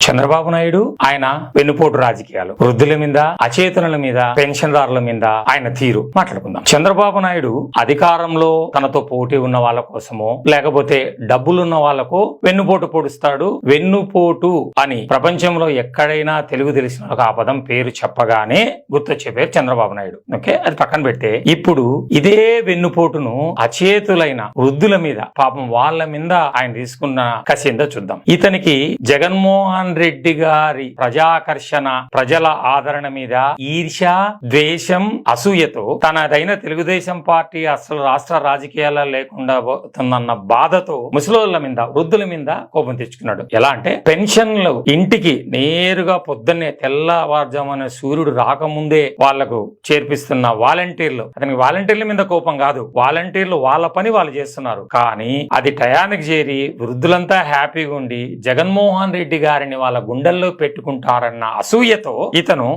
చంద్రబాబు నాయుడు ఆయన వెన్నుపోటు రాజకీయాలు, వృద్ధుల మీద, అచేతనుల మీద, పెన్షన్దారుల మీద ఆయన తీరు మాట్లాడుకుందాం. చంద్రబాబు నాయుడు అధికారంలో తనతో పోటీ ఉన్న వాళ్ళ కోసమో లేకపోతే డబ్బులున్న వాళ్లకు వెన్నుపోటు పొడుస్తాడు. వెన్నుపోటు అని ప్రపంచంలో ఎక్కడైనా తెలుగు తెలిసిన ఒక ఆ పదం పేరు చెప్పగానే గుర్తొచ్చే పేరు చంద్రబాబు నాయుడు. ఓకే, అది పక్కన పెడితే ఇప్పుడు ఇదే వెన్నుపోటును అచేతులైన వృద్ధుల మీద, పాపం వాళ్ళ మీద ఆయన తీసుకున్న కసి ఏందో చూద్దాం. ఇతనికి జగన్మోహన్ రెడ్డి గారి ప్రజాకర్షణ, ప్రజల ఆదరణ మీద ఈర్ష్య, ద్వేషం, అసూయతో తనదైన తెలుగుదేశం పార్టీ అసలు రాష్ట్ర రాజకీయాల్లో లేకుండా పోతుందన్న బాధతో ముసలోళ్ళ మీద, వృద్ధుల మీద కోపం తెచ్చుకున్నాడు. ఎలా అంటే పెన్షన్లు ఇంటికి నేరుగా పొద్దున్నే తెల్లవారుజామున సూర్యుడు రాకముందే వాళ్లకు చేర్పిస్తున్న వాలంటీర్లు, అతనికి వాలంటీర్ల మీద కోపం కాదు, వాలంటీర్లు వాళ్ళ పని వాళ్ళు చేస్తున్నారు. కానీ అది టయానికి చేరి వృద్ధులంతా హ్యాపీగా ఉండి జగన్మోహన్ రెడ్డి గారిని వాళ్ళ గుండెల్లో పెట్టుకుంటారన్న అసూయతో ఇతను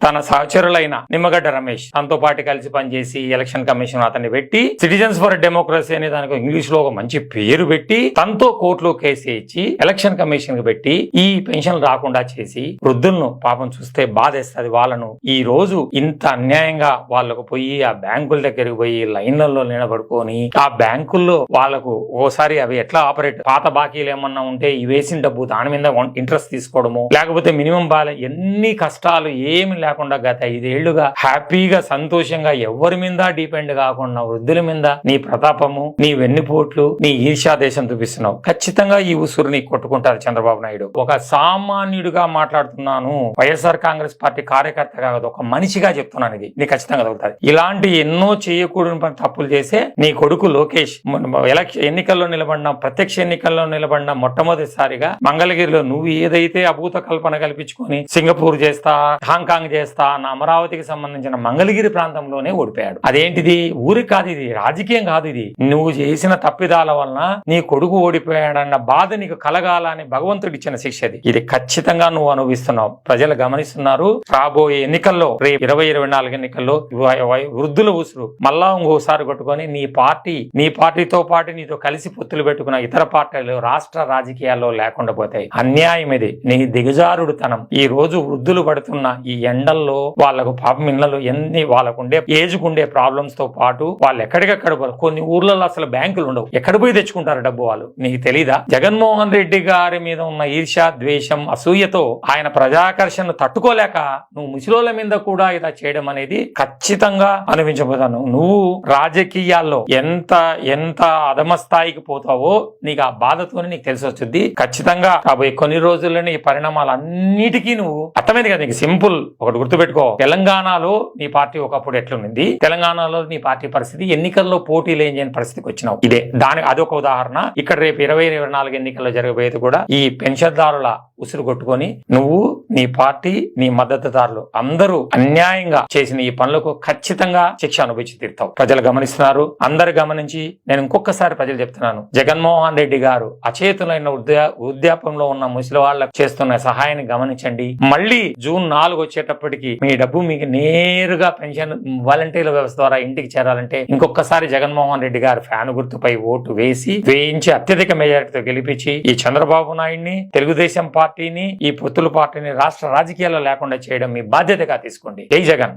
తన సహచరులైన నిమ్మగడ్డ రమేష్ తనతో పాటు కలిసి పనిచేసి ఎలక్షన్ కమిషన్ అతన్ని పెట్టి సిటిజన్స్ ఫర్ డెమోక్రసీ అనే దానికి ఇంగ్లీష్ లో ఒక మంచి పేరు పెట్టి తనతో కోర్టులో కేసు ఇచ్చి ఎలక్షన్ కమిషన్ కి పెట్టి ఈ పెన్షన్ రాకుండా చేసి వృద్ధులను పాపం చూస్తే బాధేస్తుంది. వాళ్ళను ఈ రోజు ఇంత అన్యాయంగా వాళ్ళకు పోయి ఆ బ్యాంకుల దగ్గరికి పోయి లైన్లలో నిలబడుకొని ఆ బ్యాంకుల్లో వాళ్ళకు ఓసారి అవి ఎట్లా ఆపరేట్, పాత బాకీలు ఏమన్నా ఉంటే ఈ వేసిన డబ్బు దాని మీద ఇంట్రెస్ట్ తీసుకోవడము, లేకపోతే మినిమం బాలెన్స్, ఎన్ని కష్టాలు ఏమి లేకుండా గత 5 ఏళ్లుగా హ్యాపీగా సంతోషంగా ఎవరి మీద డిపెండ్ కాకుండా వృద్ధుల మీద నీ ప్రతాపము, నీ వెన్నుపోట్లు, నీ ఈర్ష్యాదేశం చూపిస్తున్నావు. ఖచ్చితంగా ఈ ఉసురుని కొట్టుకుంటారు చంద్రబాబు నాయుడు. ఒక సామాన్యుడిగా మాట్లాడుతున్నాను, వైఎస్ఆర్ కాంగ్రెస్ పార్టీ కార్యకర్త కాదు, ఒక మనిషిగా చెప్తున్నాను. ఇది నీకు ఖచ్చితంగా దొరుకుతుంది. ఇలాంటి ఎన్నో చేయకూడని తప్పులు చేసే నీ కొడుకు లోకేష్ ఎన్నికల్లో నిలబడిన, ప్రత్యక్ష ఎన్నికల్లో నిలబడిన మొట్టమొదటిసారిగా మంగళగిరిలో నువ్వు ఏదైతే అభూత కల్పన కల్పించుకొని సింగపూర్ చేస్తా, హాంకాంగ్ చేస్తా అన్న అమరావతికి సంబంధించిన మంగళగిరి ప్రాంతంలోనే ఓడిపోయాడు. అదేంటిది? ఊరికి కాదు, ఇది రాజకీయం కాదు. ఇది నువ్వు చేసిన తప్పిదాల వలన నీ కొడుకు ఓడిపోయాడన్న బాధ నీకు కలగాలని భగవంతుడు ఇచ్చిన శిక్ష. ఇది ఖచ్చితంగా నువ్వు అనుభవిస్తున్నావు. ప్రజలు గమనిస్తున్నారు. రాబోయే ఎన్నికల్లో, రేపు 2024 ఎన్నికల్లో వృద్ధుల ఉసురు మళ్ళా ఇంకోసారి కొట్టుకొని నీ పార్టీతో పాటు నీతో కలిసి పొత్తులు పెట్టుకున్న ఇతర పార్టీలు రాష్ట్ర రాజకీయాల్లో లేకుండా పోతాయి. అన్యాయం ఇది, నీ దిగజారుడుతనం. ఈ రోజు వృద్ధులు పడుతున్న ఈ ఎండల్లో వాళ్లకు పాపం ఇళ్లలో ఎన్ని వాళ్ళకుండే ఏజ్కుండే ప్రాబ్లమ్స్ తో పాటు వాళ్ళు ఎక్కడికక్కడ కొన్ని ఊర్లలో అసలు బ్యాంకులు ఉండవు, ఎక్కడ పోయి తెచ్చుకుంటారు డబ్బు వాళ్ళు. నీకు తెలీదా? జగన్మోహన్ రెడ్డి గారి మీద ఉన్న ఈర్ష్య, ద్వేషం, అసూయతో ఆయన ప్రజాకర్షణ తట్టుకోలేక నువ్వు ముసలోళ్ళ మీద కూడా ఇలా చేయడం అనేది ఖచ్చితంగా అనిపించబోతాను. నువ్వు రాజకీయాల్లో ఎంత అధమ స్థాయికి పోతావో నీకు ఆ బాధతోనే నీకు తెలిసి వస్తుంది. ఖచ్చితంగా రాబోయే కొన్ని రోజుల్లోనే ఈ పరిణామాలన్నిటికీ నువ్వు అర్థమైంది కదా నీకు. సింపుల్ ఒకటి గుర్తుపెట్టుకో, తెలంగాణలో నీ పార్టీ ఒకప్పుడు ఎట్లుంది, తెలంగాణలో నీ పార్టీ పరిస్థితి, ఎన్నికల్లో పోటీలు ఏం చేయని పరిస్థితికి వచ్చినావు. ఇదే అదొక ఉదాహరణ. ఇక్కడ రేపు 2024 ఎన్నికల్లో జరగబోయేది కూడా ఈ పెన్షన్దారుల ఉసురు కొట్టుకొని నువ్వు, నీ పార్టీ, నీ మద్దతుదారులు అందరూ అన్యాయంగా చేసిన ఈ పనులకు ఖచ్చితంగా శిక్ష అనుభవించి తీరుతావు. ప్రజలు గమనిస్తున్నారు. అందరు గమనించి నేను ఇంకొకసారి ప్రజలు చెప్తున్నాను, జగన్మోహన్ రెడ్డి గారు అచేతులైన వృద్ధాప్యంలో ఉన్న ముసలి వాళ్ళకు చేస్తున్న సహాయాన్ని గమనించండి. మళ్ళీ జూన్ 4 వచ్చేటప్పటికి మీ డబ్బు మీకు నేరుగా పెన్షన్ వాలంటీర్ల వ్యవస్థ ద్వారా ఇంటికి చేరాలంటే ఇంకొకసారి జగన్మోహన్ రెడ్డి గారు ఫ్యాన్ గుర్తుపై ఓటు వేయించి అత్యధిక మెజారిటీతో గెలిపించి ఈ చంద్రబాబు నాయుడిని, తెలుగుదేశం పార్టీని, ఈ పొత్తుల పార్టీని రాష్ట్ర రాజకీయాల్లో లేకుండా చేయడం మీ బాధ్యతగా తీసుకోండి. జై జగన్.